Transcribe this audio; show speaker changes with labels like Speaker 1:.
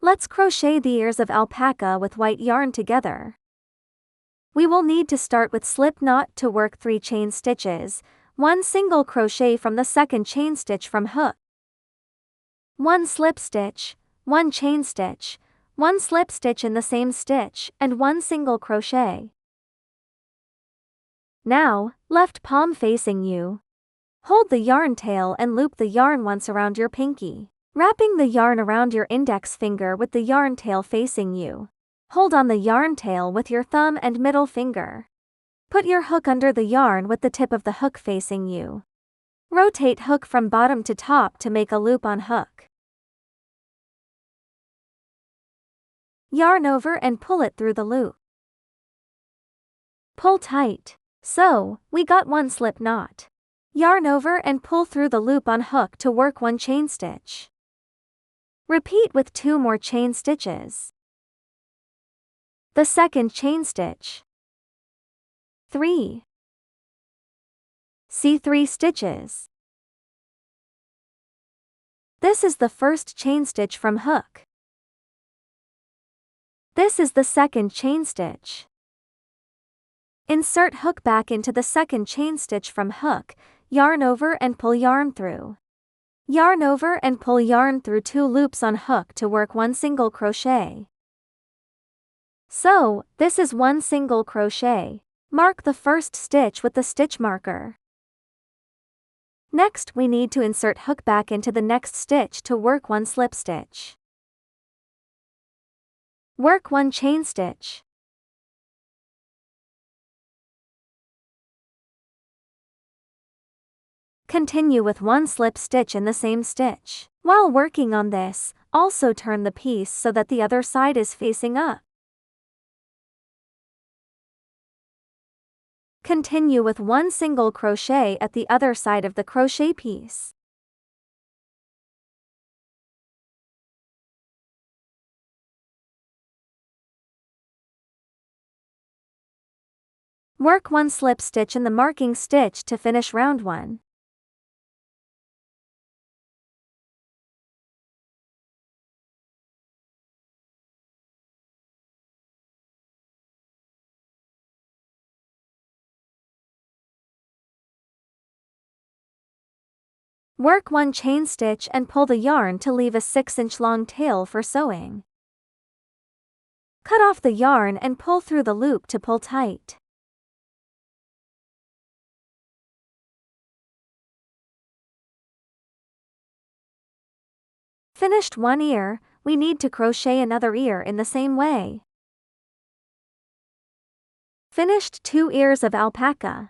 Speaker 1: Let's crochet the ears of alpaca with white yarn together. We will need to start with slip knot to work 3 chain stitches, 1 single crochet from the second chain stitch from hook, 1 slip stitch, 1 chain stitch, 1 slip stitch in the same stitch, and 1 single crochet. Now, left palm facing you. Hold the yarn tail and loop the yarn once around your pinky, wrapping the yarn around your index finger with the yarn tail facing you. Hold on the yarn tail with your thumb and middle finger. Put your hook under the yarn with the tip of the hook facing you. Rotate hook from bottom to top to make a loop on hook. Yarn over and pull it through the loop. Pull tight. So, we got 1 slip knot. Yarn over and pull through the loop on hook to work 1 chain stitch. Repeat with 2 more chain stitches. The second chain stitch. 3. See 3 stitches. This is the first chain stitch from hook. This is the second chain stitch. Insert hook back into the second chain stitch from hook, yarn over and pull yarn through. Yarn over and pull yarn through 2 loops on hook to work 1 single crochet. So, this is 1 single crochet. Mark the first stitch with the stitch marker. Next we need to insert hook back into the next stitch to work 1 slip stitch. Work 1 chain stitch. Continue with 1 slip stitch in the same stitch. While working on this, also turn the piece so that the other side is facing up. Continue with 1 single crochet at the other side of the crochet piece. Work 1 slip stitch in the marking stitch to finish round 1. Work 1 chain stitch and pull the yarn to leave a 6-inch long tail for sewing. Cut off the yarn and pull through the loop to pull tight. Finished 1 ear, we need to crochet another ear in the same way. Finished 2 ears of alpaca.